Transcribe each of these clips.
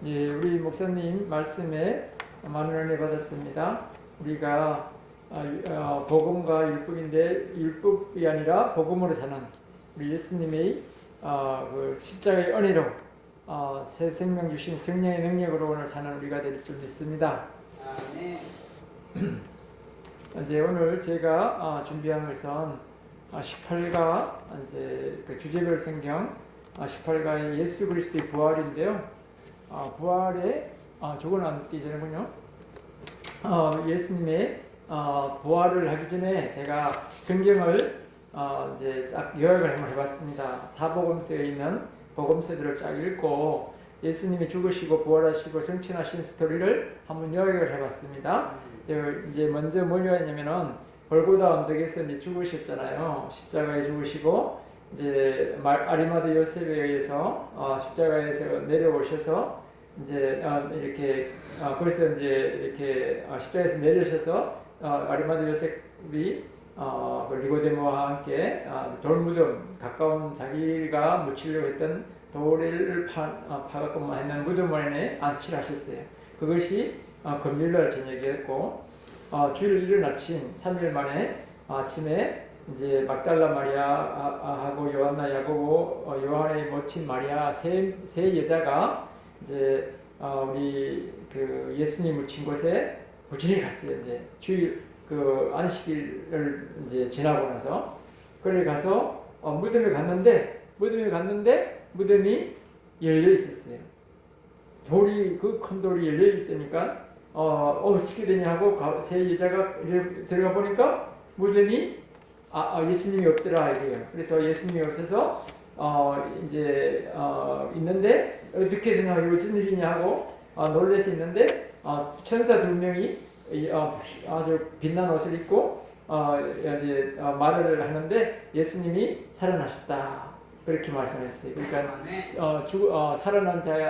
예, 우리 목사님 말씀에 많은 은혜 받았습니다. 우리가 복음과 율법인데 율법이 아니라 복음으로 사는 우리 예수님의 그 십자가의 은혜로 새 생명 주신 성령의 능력으로 오늘 사는 우리가 될 줄 믿습니다. 아멘. 이제 오늘 제가 준비한 것은 18가 이제 그 주제별 성경 18가의 예수 그리스도의 부활인데요. 부활에 저건 안 띄지는군요. 예수님의 부활을 하기 전에 제가 성경을 이제 쫙 요약을 한번 해봤습니다. 사복음서에 있는 복음서들을 쫙 읽고 예수님이 죽으시고 부활하시고 승천하신 스토리를 한번 요약을 해봤습니다. 이제 먼저 뭘 요약하냐면은 골고다 언덕에서 이제 죽으셨잖아요. 십자가에 죽으시고 이제 아리마다 요셉에 의해서 십자가에서 내려오셔서 이제 이렇게 그래서 이제 이렇게 십자가에서 내려오셔서 아리마다 요셉이 니고데모와 함께 돌무덤 가까운 자기가 묻히려고 했던 돌을 파갖고 했는 무덤 안에 안치를 하셨어요. 그것이 금요일날 저녁이었고 주일 이른 아침 3일 만에 아침에 이제 막달라 마리아하고 요한나 야고보 요한의 모친 마리아 세 여자가 이제 우리 그 예수님 묻힌 곳에 부지런히 갔어요. 이제 주일 그 안식일을 이제 지나고 나서 그래 가서 무덤에 갔는데 무덤이 열려 있었어요. 돌이 그 큰 돌이 열려 있으니까 어떻게 되냐 하고 세 여자가 들어가 보니까 무덤이 예수님이 없더라 이거예요. 그래서 예수님이 없어서 이제 있는데 어떻게 되냐 이거 무슨 일이냐 하고 놀래서 있는데 천사 두 명이 아주 빛난 옷을 입고 이제 말을 하는데 예수님이 살아나셨다 그렇게 말씀하셨어요. 그러니까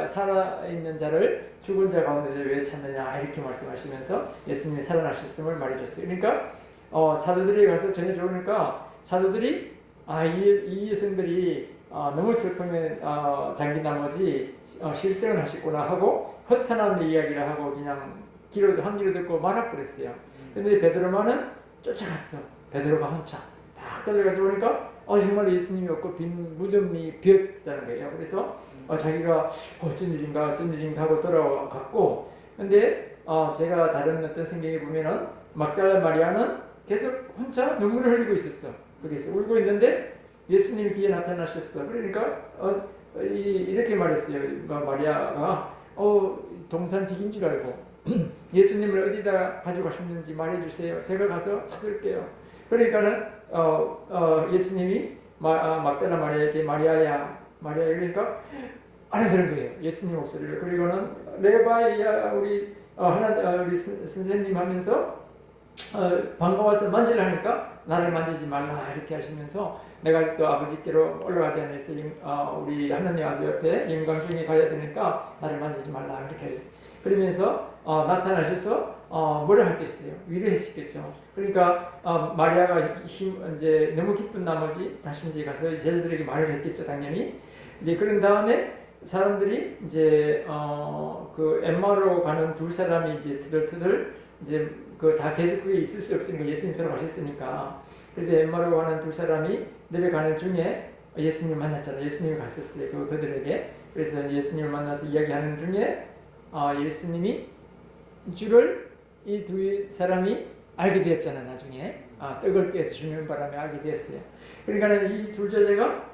살아있는 자를 죽은 자 가운데 왜 찾느냐 이렇게 말씀하시면서 예수님이 살아나셨음을 말해줬어요. 그러니까 사도들이 가서 전해주니까 사도들이 이 여성들이 너무 슬픔에 잠긴 나머지 실성을 하셨구나 하고 허탄한 이야기를 하고 그냥 한 귀로 듣고 말아버렸어요. 근데 베드로만은 쫓아갔어. 베드로가 혼자 막 달려가서 보니까 정말 예수님이 없고 빈 무덤이 비었다는 거예요. 그래서 자기가 어쩐 일인가 하고 돌아갔고, 근데 제가 다른 어떤 성경에 보면은 막달라 마리아는 계속 혼자 눈물을 흘리고 있었어. 거기서 울고 있는데 예수님이 뒤에 나타나셨어. 그러니까 이렇게 말했어요. 마리아가 동산직인 줄 알고 예수님을 어디다 가지고 가셨는지 말해주세요. 제가 가서 찾을게요. 그러니까는 예수님이 막달라 마리아에게 마리아야 그러니까 알아들은 거예요. 예수님 목소리를. 그리고는 레바이야 우리 우리 선생님 하면서 반가워서 만지려니까 나를 만지지 말라 이렇게 하시면서 내가 또 아버지께로 올라가지 않아서 우리 하나님 아버지 옆에 영광 중에 가야 되니까 나를 만지지 말라 이렇게 하셨어요. 그러면서 나타나셔서 뭐를 하겠어요? 위로하시겠죠. 그러니까 마리아가 이제 너무 기쁜 나머지 다시 이제 가서 제자들에게 말을 했겠죠, 당연히. 이제 그런 다음에 사람들이 이제 그 엠마오로 가는 두 사람이 이제 터덜터덜 이제 그 다 계속 그게 있을 수 없으니까 예수님 돌아가셨으니까 그래서 엠마오로 가는 두 사람이 내려가는 중에 예수님 만났잖아요. 예수님이 갔었어요. 그들에게. 그래서 예수님을 만나서 이야기하는 중에 예수님이 줄을 이 두 사람이 알게 되었잖아. 나중에 떡을 떼서 주는 바람에 알게 됐어요. 그러니까 이 둘 제자가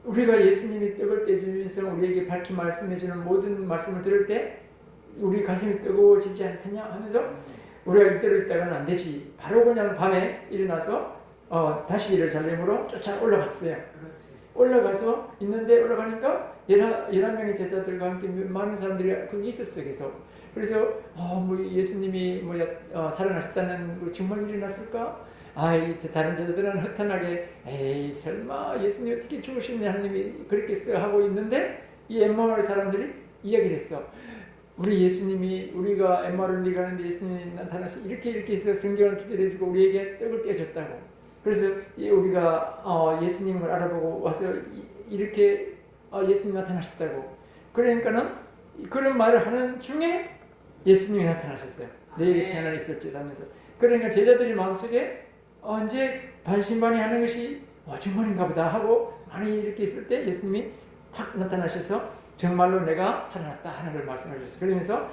우리가 예수님이 떡을 떼주면서 우리에게 밝히 말씀해주는 모든 말씀을 들을 때 우리 가슴이 뜨거워지지 않겠냐 하면서 우리가 이대로 있다가는 안 되지. 바로 그냥 밤에 일어나서 다시 예루살렘으로 쫓아 올라갔어요. 올라가서 있는데 올라가니까 11명의 제자들과 함께 많은 사람들이 거기 있었어요. 계속. 그래서 뭐 예수님이 살아나셨다는 정말 일어났을까? 다른 제자들은 허탄하게 에이 설마 예수님이 어떻게 죽으셨냐 하나님이 그랬겠어요 하고 있는데 이 엠마오의 사람들이 이야기를 했어. 우리 예수님이 우리가 엠마오를 가는데 예수님이 나타나서 이렇게 해서 성경을 기절해주고 우리에게 떡을 떼어줬다고. 그래서 우리가 예수님을 알아보고 와서 이렇게 예수님 나타나셨다고. 그러니까는 그런 말을 하는 중에 예수님이 나타나셨어요. 너에게 평안이 있을지다 하면서. 그러니까 제자들이 마음속에 언제 반신반의하는 것이 정말인가 보다 하고 많이 이렇게 있을 때 예수님이 탁 나타나셔서 정말로 내가 살아났다 하는 걸 말씀해 주셨어요. 그러면서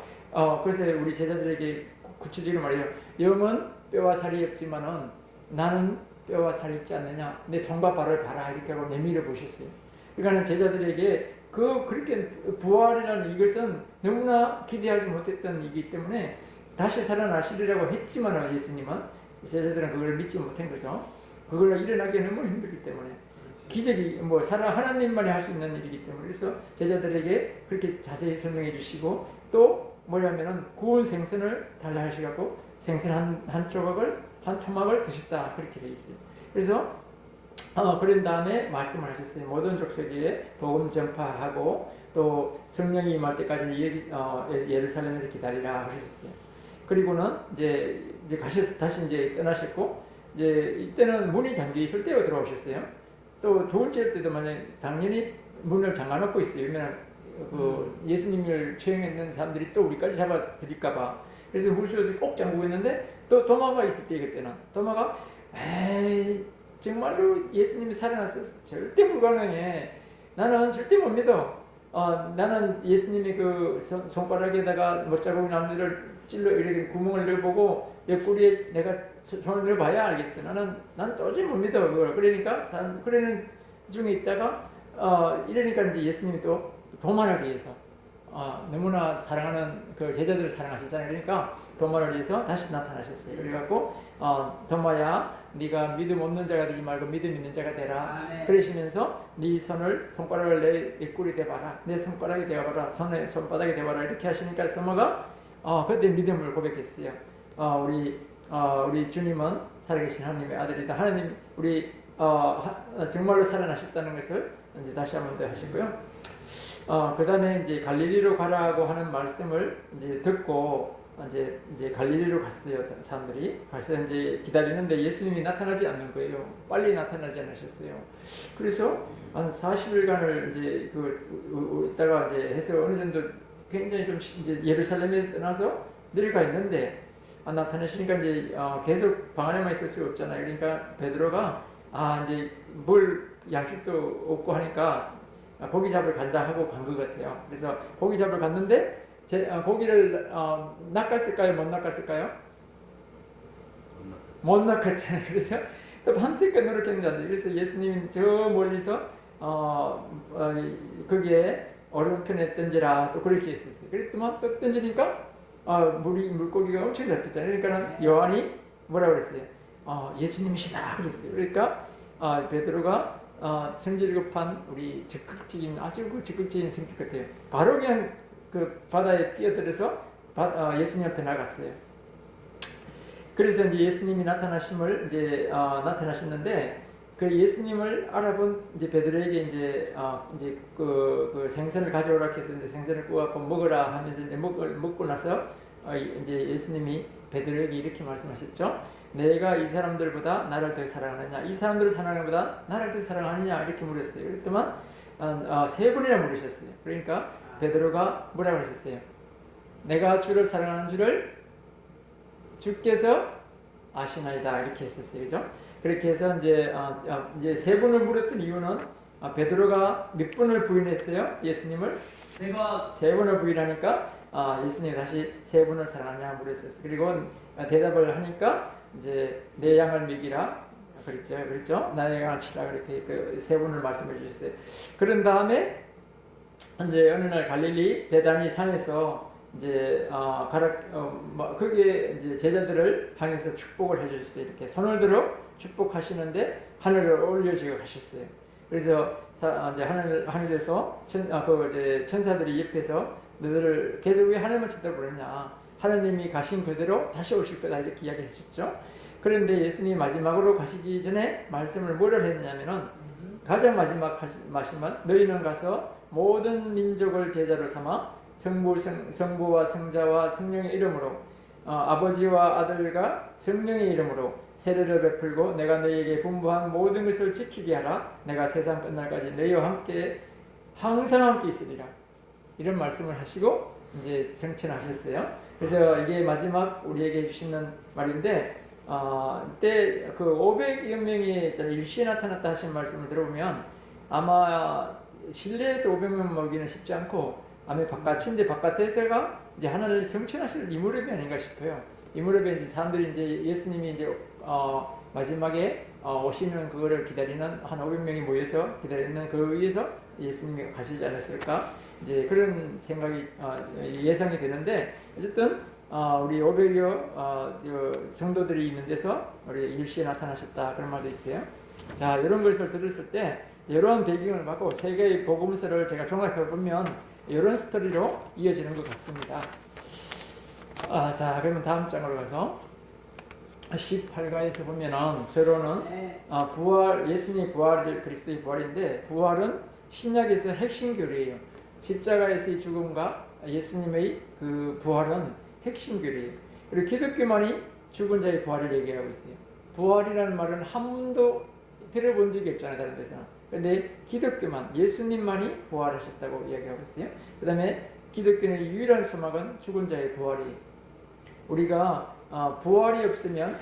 그래서 우리 제자들에게 구체적으로 말해요. 영은 뼈와 살이 없지만은 나는 뼈와 살이 있지 않느냐. 내 손과 발을 봐라 이렇게 하고 내밀어 보셨어요. 그러니까 제자들에게 그렇게 부활이라는 이것은 너무나 기대하지 못했던 이기 때문에 다시 살아나시리라고 했지만 예수님은 제자들은 그걸 믿지 못한 거죠. 그걸 일어나기 너무 힘들기 때문에 기적이 하나님만이 할 수 있는 일이기 때문에 그래서 제자들에게 그렇게 자세히 설명해 주시고 또 뭐냐면은 구운 생선을 달라 하시고 생선 한 조각을 한 토막을 드셨다 그렇게 돼 있어요. 그래서 그런 다음에 말씀을 하셨어요. 모든 족속에 복음 전파하고 또 성령이 임할 때까지 예루살렘에서 기다리라 하셨어요. 그리고는 이제 다시 이제 떠나셨고 이제 이때는 문이 잠겨 있을 때로 들어오셨어요. 또 두 번째 때도 만약 당연히 문을 잠가놓고 있어요. 왜냐면 예수님을 처형했는 사람들이 또 우리까지 잡아들일까봐. 그래서 물속에서 꼭 잠그고 있는데 또 도마가 있을 때 그때는 도마가 정말로 예수님이 살아났어 절대 불가능해. 나는 절대 못 믿어. 나는 예수님이 그 손가락에다가 못자국이 남들을 찔러 이렇게 구멍을 넣어보고 옆구리에 내가 손을 넣어봐야 알겠어. 난 도저히 못 믿어 그걸. 그러니까 그러는 중에 있다가 이러니까 이제 예수님이 또 도마를 위해서 너무나 사랑하는 그 제자들을 사랑하셨잖아요. 그러니까 도마를 위해서 다시 나타나셨어요. 그래갖고 도마야 네가 믿음 없는 자가 되지 말고 믿음 있는 자가 되라. 그러시면서 네 손가락을 내 옆구리 대봐라. 내 손가락이 되어봐라. 손바닥이 되어봐라. 이렇게 하시니까 도마가 그때 믿음을 고백했어요. 우리 주님은 살아계신 하나님의 아들이다. 하나님 우리 정말로 살아나셨다는 것을 이제 다시 한번 더 하시고요. 그 다음에 이제 갈릴리로 가라고 하는 말씀을 이제 듣고 이제 갈릴리로 갔어요. 사람들이 가서 이제 기다리는데 예수님이 나타나지 않는 거예요. 빨리 나타나지 않으셨어요. 그래서 한 40일간을 이제 있다가 이제 해서 어느 정도 굉장히 좀 이제 예루살렘에서 떠나서 내려가 있는데 안 나타나시니까 이제 계속 방 안에만 있을 수 없잖아요. 그러니까 베드로가 이제 뭘 양식도 없고 하니까 고기 잡으러 간다 하고 간 것 같아요. 그래서 고기 잡으러 갔는데 고기를 낚았을까요? 못 낚았을까요? 못 낚았잖아요. 그래서 또 밤새껏 노력했는데 그래서 예수님이 저 멀리서 거기에 오른편에 던지라 또 그렇게 했었어요. 그랬더만 또 던지니까 물고기가 엄청 잡혔잖아요. 그러니까 요한이 뭐라고 그랬어요? 예수님이시다 그랬어요. 그러니까 베드로가 성질 급한 우리 아주 적극적인 성격 같아요. 바로 그냥 그 바다에 뛰어들어서 예수님 앞에 나갔어요. 그래서 이제 예수님이 나타나셨는데 그 예수님을 알아본 이제 베드로에게 이제 그 생선을 가져오라 해서 이제 생선을 구워갖고 먹으라 하면서 이제 먹고 나서 이제 예수님이 베드로에게 이렇게 말씀하셨죠. 내가 이 사람들보다 나를 더 사랑하느냐? 이 사람들을 사랑하는 것보다 나를 더 사랑하느냐? 이렇게 물었어요. 그랬더만 3번이나 물으셨어요. 그러니까 베드로가 뭐라고 하셨어요? 내가 주를 사랑하는 줄을 주께서 아시나이다 이렇게 했었어요. 그죠? 그렇게 해서 이제 3번을 물었던 이유는 베드로가 몇 번을 부인했어요? 예수님을? 3번을 부인하니까 예수님이 다시 3번을 사랑하냐 물었었어요. 그리고 대답을 하니까 이제 내 양을 먹이라 그랬죠. 나의 양을 치라 그렇게 3번을 말씀해 주셨어요. 그런 다음에 이제 어느 날 갈릴리 베다니 산에서 이제 거기에 이제 제자들을 향해서 축복을 해주셨어요. 이렇게 손을 들어 축복하시는데 하늘을 올려주고 가셨어요. 그래서 이제 하늘에서 천사들이 옆에서 너희들을 계속 왜 하늘만 쳐다보느냐? 하나님이 가신 그대로 다시 오실 거다 이렇게 이야기해 주셨죠. 그런데 예수님이 마지막으로 가시기 전에 말씀을 뭐를 했느냐면은 가장 마지막 말씀은 너희는 가서 모든 민족을 제자로 삼아 성부와 성자와 성령의 이름으로 아버지와 아들과 성령의 이름으로 세례를 베풀고 내가 너희에게 분부한 모든 것을 지키게 하라. 내가 세상 끝날까지 너희와 함께 항상 함께 있으리라. 이런 말씀을 하시고 이제 성천하셨어요. 그래서 이게 마지막 우리에게 주시는 말인데 그때 그 500여 명이 일시에 나타났다 하신 말씀을 들어보면 아마 실내에서 500명 먹이는 쉽지 않고 아마 바깥인데 바깥에서가 이제 하나님을 성천하실 이 무렵이 아닌가 싶어요. 이 무렵에 이제 사람들이 이제 예수님이 이제 마지막에 오시는 그거를 기다리는 한 500명이 모여서 기다리는 그 위에서 예수님이 가시지 않았을까 이제 그런 생각이 예상이 되는데 어쨌든 우리 500여 성도들이 있는 데서 우리 일시에 나타나셨다 그런 말도 있어요. 자 이런 것을 들었을 때 이런 배경을 받고 세 개의 복음서를 제가 종합해 보면 이런 스토리로 이어지는 것 같습니다. 자 그러면 다음 장으로 가서 18가에서 보면은 서로는 부활 예수님의 부활을 그리스도의 부활인데 부활은 신약에서 핵심 교리예요. 십자가에서의 죽음과 예수님의 그 부활은 핵심 교리예요. 그리고 기독교만이 죽은 자의 부활을 얘기하고 있어요. 부활이라는 말은 한 번도 들어본 적이 없잖아요, 다른 데서는. 그런데 기독교만 예수님만이 부활하셨다고 이야기하고 있어요. 그 다음에 기독교의 유일한 소망은 죽은 자의 부활이에요. 우리가 부활이 없으면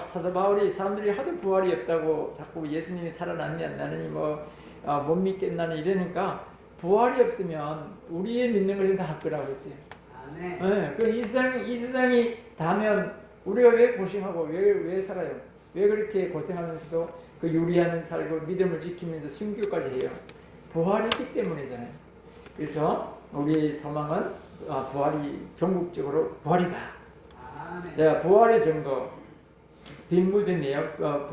사도 바울이 사람들이 하도 부활이 없다고 자꾸 예수님이 살아났냐 나는 못 믿겠나는 이러니까 부활이 없으면 우리의 믿는 것은 다 학교라고 했어요. 네, 이 세상이 다면 우리가 왜 고생하고 왜 살아요? 왜 그렇게 고생하면서도 그 유리하는 살고 믿음을 지키면서 순교까지 해요? 부활이 있기 때문이잖아요. 그래서 우리의 소망은 부활이 전국적으로 부활이다. 자, 부활의 증거 빈 무덤이에요.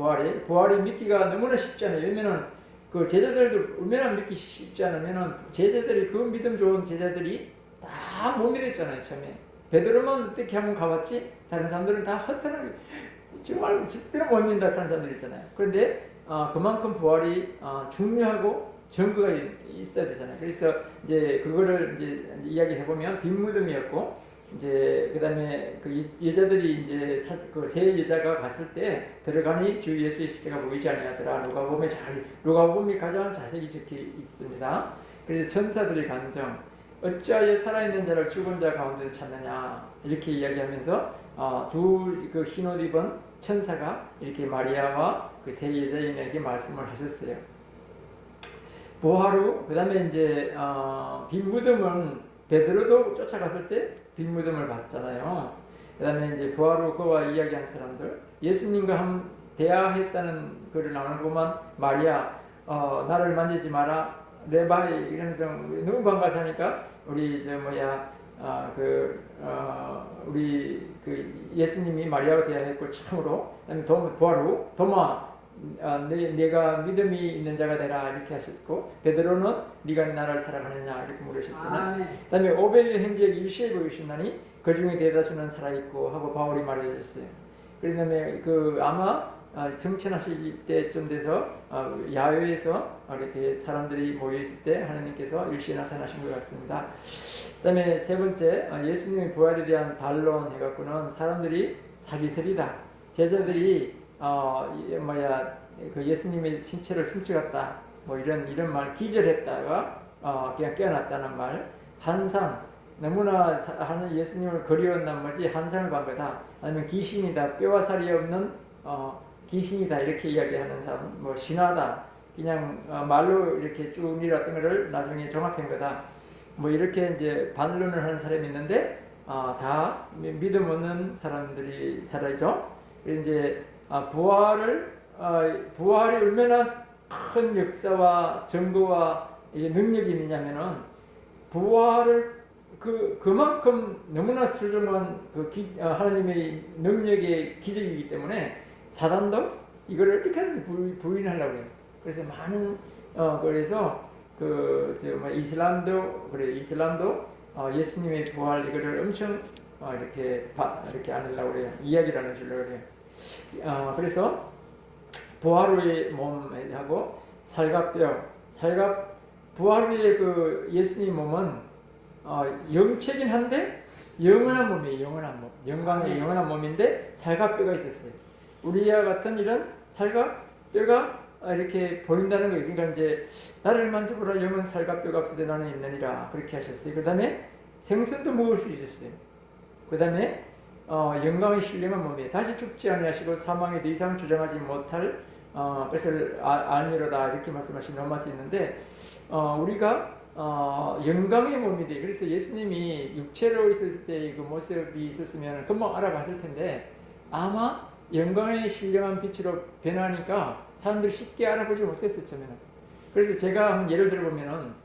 부활이 믿기가 너무나 쉽잖아요. 왜냐면은 그 제자들도 얼마나 믿기 쉽지 않으면은 제자들이 그 믿음 좋은 제자들이 다 못 믿었잖아요. 처음에 베드로만 어떻게 한번 가봤지 다른 사람들은 다 허탄하게 정말 절대로 못 믿는다 그런 사람들 있잖아요. 그런데 그만큼 부활이 중요하고 증거가 있어야 되잖아요. 그래서 이제 그거를 이제 이야기해 보면 빈 무덤이었고 이제 그다음에 그 여자들이 이제 그 세 여자가 갔을 때 들어가니 주 예수의 시체가 보이지 아니하더라. 누가복음이 가장 자세히 적혀 있습니다. 그래서 천사들이 간정 어찌하여 살아있는 자를 죽은 자 가운데서 찾느냐 이렇게 이야기하면서 그 흰옷 입은 천사가 이렇게 마리아와 그 세 여자인에게 말씀을 하셨어요. 부활 후 그다음에 이제 빈 무덤은 베드로도 쫓아갔을 때 빈 무덤을 봤잖아요. 그다음에 이제 부활 후 그와 이야기한 사람들 예수님과 대화했다는 글을 나누고만 마리아 나를 만지지 마라 레바이 이러면서 너무 반가워서 하니까 우리 우리 그 예수님이 마리아와 대화했고 참으로 부활 후 도마 내가 믿음이 있는 자가 되라 이렇게 하셨고 베드로는 네가 나를 사랑하느냐 이렇게 물으셨잖아요. 그다음에 500여 행적이 일시에 보이시나니 그 중에 대다수는 살아있고 하고 바울이 말해줬어요. 그다음에 아마 성천하실 때쯤 돼서 야외에서 이렇게 사람들이 모여 있을 때 하나님께서 일시에 나타나신 것 같습니다. 그다음에 세 번째 예수님의 부활에 대한 반론 해갖고는 사람들이 사기설이다. 제자들이 그 예수님의 신체를 훔쳐갔다. 이런 말 기절했다가 그냥 깨어났다는 말 환상 너무나 예수님을 그리웠나 뭐지 환상을 본 거다. 아니면 귀신이다. 뼈와 살이 없는 귀신이다 이렇게 이야기하는 사람 신화다. 그냥 말로 이렇게 쭉 밀었던 것을 나중에 종합한 거다. 이렇게 이제 반론을 하는 사람이 있는데 다 믿음 없는 사람들이 살아있죠. 이제 부활이 얼마나 큰 역사와 증거와 능력이 있느냐면은 부활을 그만큼 너무나 소중한 하나님의 능력의 기적이기 때문에 사단도 이걸 어떻게 하는지 부인하려고 해요. 그래서 많은 그래서 이슬람도 예수님의 부활 이거를 엄청 이렇게 안 하려고 그래요. 이야기를 안 해주려고 그래요. 그래서 부활 후의 몸하고 살갑뼈, 부활 후의 그 예수님 몸은 영체긴 한데 영원한 몸이에요. 영원한 몸, 영광의 영원한 몸인데 살갑뼈가 있었어요. 우리와 같은 이런 살갑뼈가 이렇게 보인다는 거예요. 그러니까 이제 나를 만져보라 영은 살과 뼈가 없으되 나는 있느니라 그렇게 하셨어요. 그 다음에 생선도 먹을 수 있었어요. 그 다음에 영광의 신령한 몸에 다시 죽지 아니하시고 사망에 더 이상 주장하지 못할 것을 알미로다 이렇게 말씀하신 로마서 있는데 우리가 영광의 몸이 돼. 그래서 예수님이 육체로 있었을 때 그 모습이 있었으면 금방 알아봤을 텐데 아마 영광의 신령한 빛으로 변하니까 사람들이 쉽게 알아보지 못했을 점에는. 그래서 제가 예를 들어보면은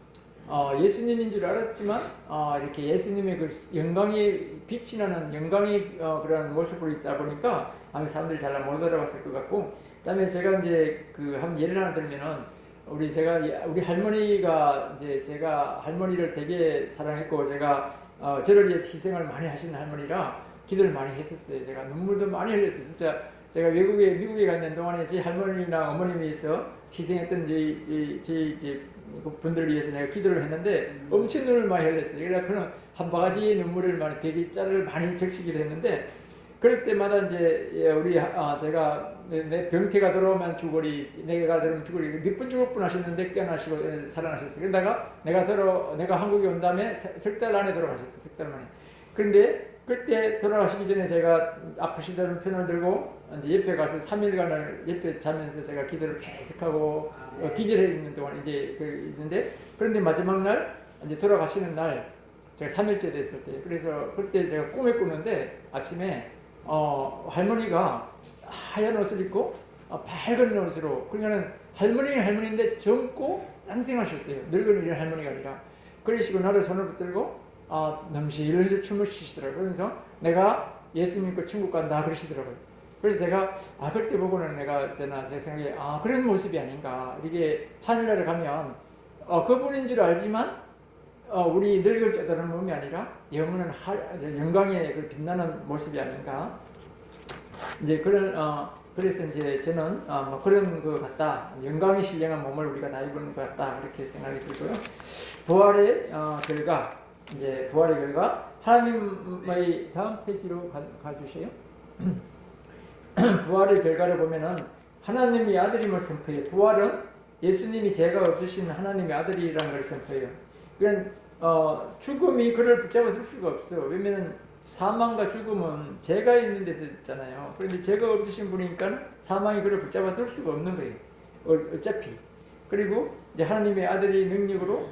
예수님인 줄 알았지만 이렇게 예수님의 그 영광이 빛이 나는 영광의 그런 모습으로 있다 보니까 아마 사람들이 잘 못 알아봤을 것 같고, 그다음에 제가 이제 그 한 예를 하나 들면은 우리 할머니가 이제 제가 할머니를 되게 사랑했고 제가 저를 위해서 희생을 많이 하시는 할머니라 기도를 많이 했었어요. 제가 눈물도 많이 흘렸어요. 진짜 제가 미국에 가 있는 동안에 제 할머니나 어머님에 위해서 희생했던 제 분들을 위해서 내가 기도를 했는데 엄청 눈을 많이 흘렸어요. 그래서 그는 한 바가지 눈물을 많이 베기자를 많이 적시기도 했는데 그럴 때마다 이제 제가 내 병태가 들어오면 죽으리, 내가 들어오면 죽으리 몇 번 죽을 뻔하셨는데 깨어나시고 살아나셨어요. 그러다가 내가 한국에 온 다음에 석 달 안에 돌아가셨어요. 석 달 만에. 그런데 그때 돌아가시기 전에 제가 아프시다는 편을 들고 이제 옆에 가서 3일간을 옆에 자면서 제가 기도를 계속하고 기절해 있는 동안 이제 있는데, 그런데 마지막 날 이제 돌아가시는 날 제가 3일째 됐을 때, 그래서 그때 제가 꿈을 꾸는데 아침에 할머니가 하얀 옷을 입고 밝은 옷으로, 그러니까는 할머니는 할머니인데 젊고 쌍생하셨어요. 늙은 할머니가 아니라. 그러시고 나를 손을 붙들고 넘실넘실 춤을 추시더라고요. 그래서 내가 예수 믿고 천국 간다 그러시더라고요. 그래서 제가 그때 보고는 제 생각에 그런 모습이 아닌가. 이게 하늘나라를 가면 그분인 줄 알지만 우리 늙을 쪼다는 몸이 아니라 영원한 영광의 그 빛나는 모습이 아닌가. 이제 그래서 이제 저는 그런 것 같다. 영광이 신령한 몸을 우리가 다 입은 것 같다. 그렇게 생각이 들고요. 부활의 결과, 이제 부활의 결과, 하나님의 다음 페이지로 가주세요. 부활의 결과를 보면은 하나님의 아들임을 선포해요. 부활은 예수님이 죄가 없으신 하나님의 아들이라는 걸 선포해요. 그러니까 죽음이 그를 붙잡아 둘 수가 없어. 왜냐면 사망과 죽음은 죄가 있는 데서 있잖아요. 그런데 죄가 없으신 분이니까 사망이 그를 붙잡아 둘 수가 없는 거예요. 어차피. 그리고 이제 하나님의 아들의 능력으로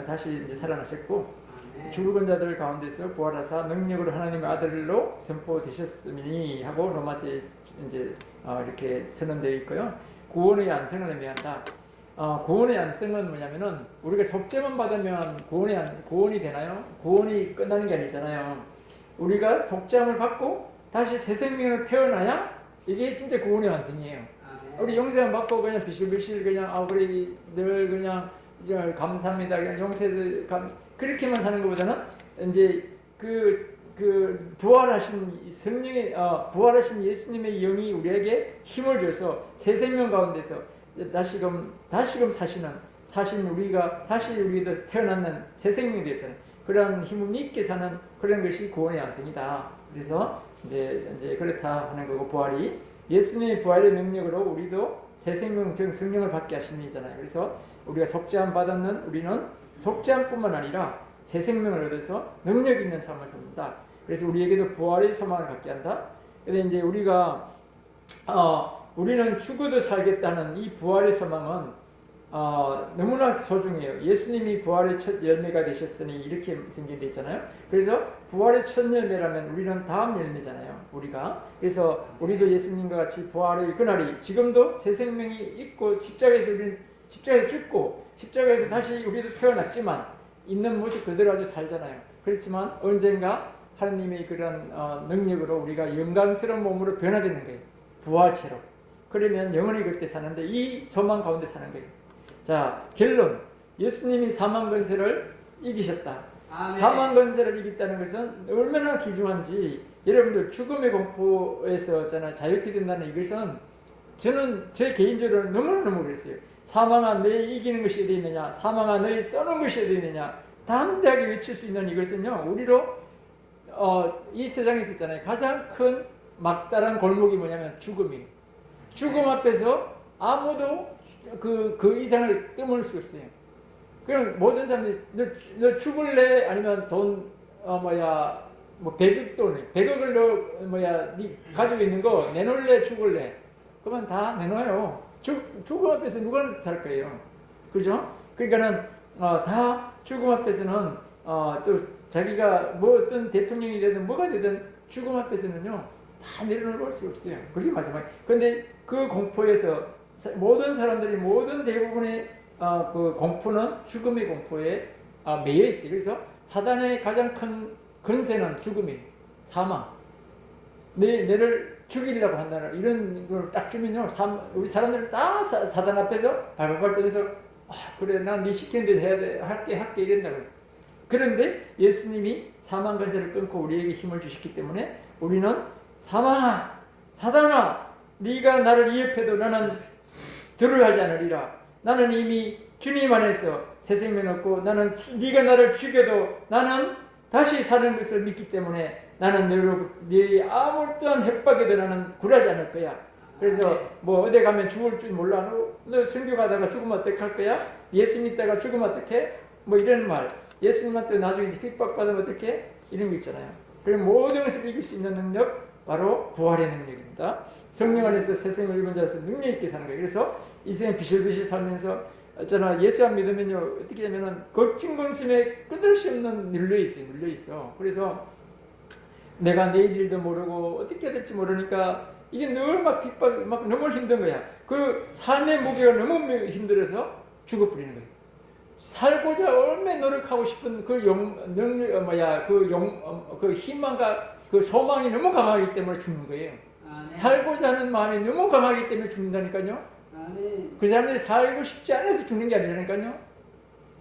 다시 이제 살아나셨고, 죽은 자들 가운데서 부활하사 능력으로 하나님의 아들로 선포되셨으니 하고 로마서에 이제 이렇게 선언되어 있고요. 구원의 안성을 의미한다. 구원의 안성은 뭐냐면은 우리가 속죄만 받으면 구원이 되나요? 구원이 끝나는 게 아니잖아요. 우리가 속죄함을 받고 다시 새 생명으로 태어나야 이게 진짜 구원의 완성이에요. 우리 용서함 받고 그냥 비실비실 그냥 그래 늘 그냥 이제 감사합니다 그냥 용서해서 그렇게만 사는 것보다는 이제 그 부활하신 성령의 부활하신 예수님의 영이 우리에게 힘을 줘서 새 생명 가운데서 다시금 사신 우리가 다시 우리도 태어나는 새 생명이 되었잖아요. 그런 힘을 있게 사는 그런 것이 구원의 안성이다. 그래서 이제 그렇다 하는 거고, 부활이 예수님의 부활의 능력으로 우리도 새 생명 즉 성령을 받게 하심이잖아요. 그래서 우리가 속죄함 받았는 우리는 속죄함뿐만 아니라 새 생명을 얻어서 능력 있는 삶을 삽니다. 그래서 우리에게도 부활의 소망을 갖게 한다. 근데 이제 우리는 죽어도 살겠다는 이 부활의 소망은 너무나 소중해요. 예수님이 부활의 첫 열매가 되셨으니 이렇게 생겨져 있잖아요. 그래서 부활의 첫 열매라면 우리는 다음 열매잖아요. 우리가. 그래서 우리도 예수님과 같이 부활의 그날이 지금도 새 생명이 있고 십자가에서 죽고 십자가에서 다시 우리도 태어났지만 있는 모습 그대로 아주 살잖아요. 그렇지만 언젠가 하나님의 그런 능력으로 우리가 영광스러운 몸으로 변화되는 거예요. 부활체로. 그러면 영원히 그때 사는데 이 소망 가운데 사는 거예요. 자, 결론. 예수님이 사망 권세를 이기셨다. 아멘. 사망 권세를 이겼다는 것은 얼마나 귀중한지, 여러분들 죽음의 공포에서 자유케 된다는 이것은 저는 제 개인적으로 너무너무 그랬어요. 사망아 너희 이기는 것이 어디 있느냐, 사망아 너희 써는 것이 어디 있느냐, 담대하게 외칠 수 있는 이것은요, 우리로 이 세상에 있었잖아요. 가장 큰 막다른 골목이 뭐냐면 죽음이에요. 죽음 앞에서 아무도 그 이상을 뜸을 수 없어요. 그럼 모든 사람들이 너 죽을래? 아니면 돈 뭐 100억을 네 가지고 있는 거 내놓을래? 죽을래? 그러면 다 내놔요. 죽음 앞에서 누가 살 거예요? 그죠? 그러니까는 다 죽음 앞에서는 또 자기가 뭐 어떤 대통령이 되든 뭐가 되든 죽음 앞에서는요 다 내려놓을 수 없어요. 그렇게 말씀해요. 그런데 그 공포에서 모든 사람들이 모든 대부분의 그 공포는 죽음의 공포에 매여 있어요. 그래서 사단의 가장 큰 근세는 죽음이 사망. 내를 죽이려고 한다는 이런 걸 딱 주면요, 우리 사람들은 다 사단 앞에서 발발발 떨면서 그래 난 네 시키는 대로 해야 돼, 할게 이런다고. 그런데 예수님이 사망 근세를 끊고 우리에게 힘을 주셨기 때문에 우리는 사망아, 사단아, 네가 나를 위협해도 나는 두려워하지 않으리라. 나는 이미 주님 안에서 새 생명 얻고 나는 네가 나를 죽여도 나는 다시 사는 것을 믿기 때문에 나는 네 아무런 협박에도 나는 굴하지 않을 거야. 그래서 뭐 어디 가면 죽을 줄 몰라. 너 선교 가다가 죽으면 어떡할 거야? 예수 믿다가 죽으면 어떡해? 뭐 이런 말. 예수님한테 나중에 핍박받으면 어떡해? 이런 거 있잖아요. 그럼 모든 것을 이길 수 있는 능력 바로 부활의 능력입니다. 성령 안에서 새생을 입은 자로서 능력 있게 사는 거예요. 그래서 이 생에 비실비실 살면서 저는 예수 안 믿으면요 어떻게 하면은 걱정 근심에 끝을 수 없는 눌려 있어. 그래서 내가 내일 일도 모르고 어떻게 해야 될지 모르니까 이게 늘 막 핍박, 막 너무 힘든 거야. 그 삶의 무게가 너무 힘들어서 죽어버리는 거예요. 살고자 얼마나 노력하고 싶은 그 그 희망과 그 소망이 너무 강하기 때문에 죽는 거예요. 네. 살고자 하는 마음이 너무 강하기 때문에 죽는다니까요. 네. 그 사람들이 살고 싶지 않아서 죽는 게 아니라니까요.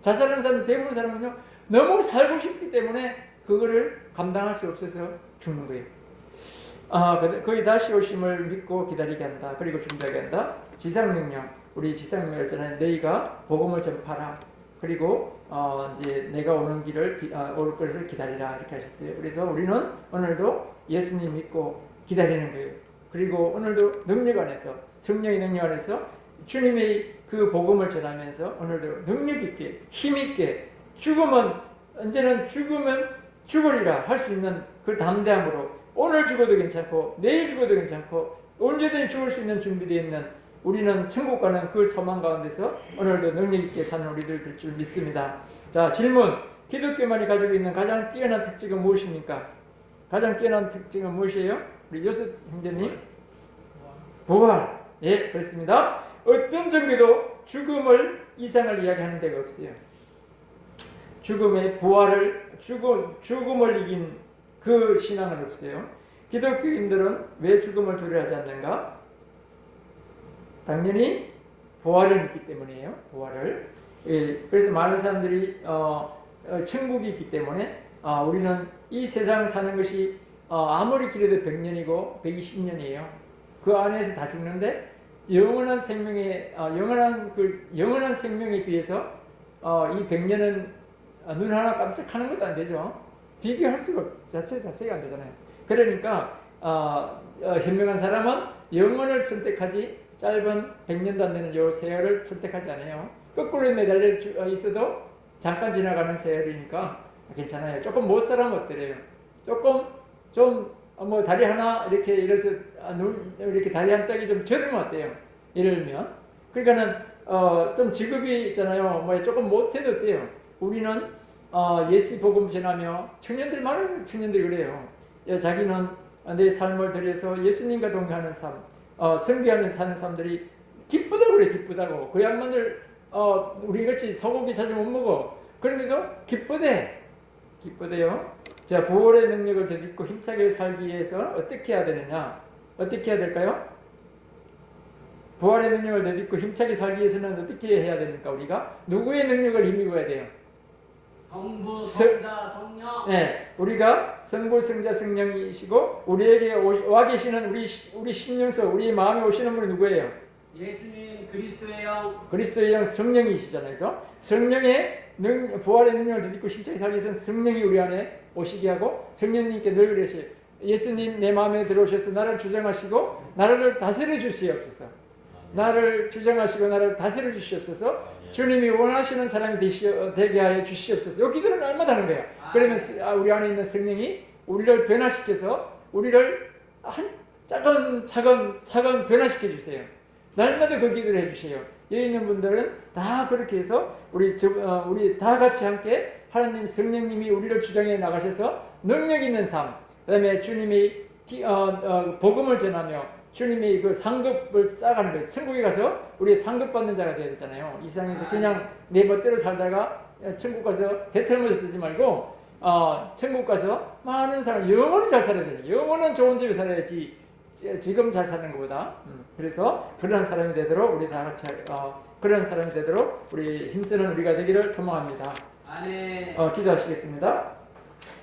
자살하는 사람 대부분 사람은요 너무 살고 싶기 때문에 그거를 감당할 수 없어서 죽는 거예요. 거의 다시 오심을 믿고 기다리게 한다. 그리고 준비하게 한다. 지상명령, 우리 지상명령 있잖아요. 너희가 복음을 전파라. 그리고 이제 내가 오는 길을 올 것을 기다리라 이렇게 하셨어요. 그래서 우리는 오늘도 예수님 믿고 기다리는 거예요. 그리고 오늘도 능력 안에서 성령의 능력 안에서 주님의 그 복음을 전하면서 오늘도 능력 있게 힘 있게 언제는 죽으면 죽으리라 할 수 있는 그 담대함으로 오늘 죽어도 괜찮고 내일 죽어도 괜찮고 언제든지 죽을 수 있는 준비되어 있는 우리는 천국 가는 그 소망 가운데서 오늘도 능력 있게 사는 우리들 될 줄 믿습니다. 자, 질문. 기독교만이 가지고 있는 가장 뛰어난 특징은 무엇입니까? 가장 뛰어난 특징은 무엇이에요? 우리 요셉 형제님? 부활. 예, 그렇습니다. 어떤 종교도 죽음을 이상을 이야기하는 데가 없어요. 죽음의 부활을 죽음을 이긴 그 신앙은 없어요. 기독교인들은 왜 죽음을 두려워하지 않는가? 당연히 부활을 믿기 때문이에요. 부활을. 예, 그래서 많은 사람들이 천국이 있기 때문에 우리는 이 세상 사는 것이 아무리 길어도 100년이고 120년이에요. 그 안에서 다 죽는데 영원한 생명에 영원한 생명에 비해서 이 100년은 눈 하나 깜짝하는 것도 안 되죠. 비교할 수가 자체가 안 되잖아요. 그러니까 현명한 사람은 영원을 선택하지 짧은 100년도 안 되는 요 세월을 선택하지 않아요. 거꾸로 매달려 있어도 잠깐 지나가는 세월이니까 괜찮아요. 조금 못 살아면 어때요? 조금 좀 뭐 다리 하나 이렇게 이래서 이렇게 다리 한 짝이 좀 저르면 어때요? 예를 들면 그러니까는 좀 직업이 있잖아요. 뭐 조금 못해도 돼요. 우리는 예수 복음 전하며 많은 청년들이 그래요. 자기는 내 삶을 들여서 예수님과 동행하는 삶, 선교하면서 사는 사람들이 기쁘다고 그래. 기쁘다고. 그 양반들 우리 같이 소고기 자주 못 먹어. 그런데도 기쁘대요. 자, 부활의 능력을 되찾고 힘차게 살기 위해서 어떻게 해야 되느냐? 어떻게 해야 될까요? 부활의 능력을 되찾고 힘차게 살기 위해서는 어떻게 해야 됩니까? 우리가 누구의 능력을 힘입어야 돼요? 성부, 성자, 성령. 네, 우리가 성부, 성자, 성령이시고 우리에게 와 계시는 우리 심령서, 우리 마음에 오시는 분이 누구예요? 예수님 그리스도의 영. 그리스도의 영 성령이시잖아요. 그래서 성령의 부활의 능력을 되찾고 힘차게 살기 위해서는 성령이 우리 안에 오시게 하고 성령님께 늘 그러시요. 예수님 내 마음에 들어오셔서 나를 주장하시고 나를 다스려 주시옵소서. 나를 주장하시고 나를 다스려 주시옵소서. 주님이 원하시는 사람이 되게 하여 주시옵소서. 이 기도는 얼마나 하는 거예요. 그러면 우리 안에 있는 성령이 우리를 변화시켜서 우리를 한 차근 변화시켜 주세요. 날마다 그 기도를 해주세요. 여기 있는 분들은 다 그렇게 해서 우리 다 같이 함께 하나님 성령님이 우리를 주장해 나가셔서 능력 있는 삶, 그다음에 주님이 복음을 전하며 주님이 그 상급을 쌓아가는 거예요. 천국에 가서 우리 상급 받는 자가 되어야 되잖아요. 이 세상에서 그냥 내 멋대로 살다가 천국 가서 대ter모에 쓰지 말고 천국 가서 많은 사람 영원히 잘 살아야 되죠. 영원한 좋은 집에 살아야지 지금 잘 사는 것보다. 그래서 그런 사람이 되도록 우리 다 같이 그런 사람이 되도록 우리 힘쓰는 우리가 되기를 소망합니다. 아멘. 기도하시겠습니다.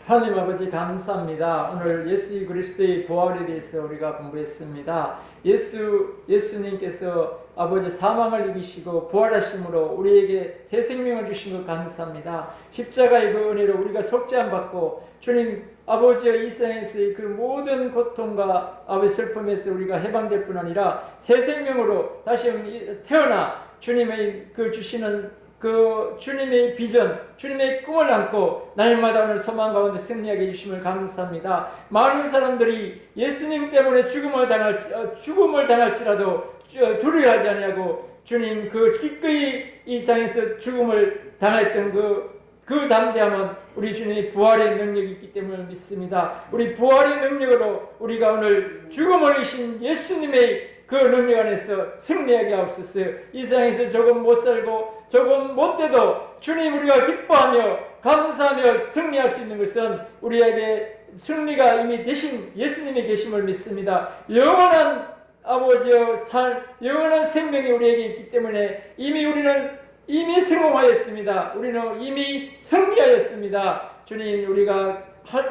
하나님 아버지 감사합니다. 오늘 예수 그리스도의 부활에 대해서 우리가 공부했습니다. 예수님께서 아버지 사망을 이기시고 부활하심으로 우리에게 새 생명을 주신 것 감사합니다. 십자가의 그 은혜로 우리가 속죄함 받고 주님 아버지의 이 세상에서의 그 모든 고통과 아버지 슬픔에서 우리가 해방될 뿐 아니라 새 생명으로 다시 태어나 주님의 그 주시는 그 주님의 비전, 주님의 꿈을 안고 날마다 오늘 소망 가운데 승리하게 해주심을 감사합니다. 많은 사람들이 예수님 때문에 죽음을 당할지라도 두려워하지 아니하고 주님 그 기꺼이 이 세상에서 죽음을 당했던 그 담대함은 우리 주님의 부활의 능력이 있기 때문에 믿습니다. 우리 부활의 능력으로 우리가 오늘 죽음을 이신 예수님의 그 능력 안에서 승리하게 하옵소서. 이 세상에서 조금 못 살고 조금 못 돼도 주님 우리가 기뻐하며 감사하며 승리할 수 있는 것은 우리에게 승리가 이미 되신 예수님의 계심을 믿습니다. 영원한 아버지의 영원한 생명이 우리에게 있기 때문에 이미 성공하였습니다. 우리는 이미 승리하였습니다. 주님 우리가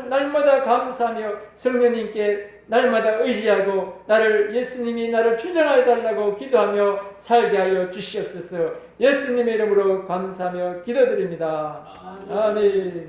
날마다 감사하며 성령님께 날마다 의지하고 예수님이 나를 주장하여 달라고 기도하며 살게 하여 주시옵소서. 예수님의 이름으로 감사하며 기도드립니다. 아멘.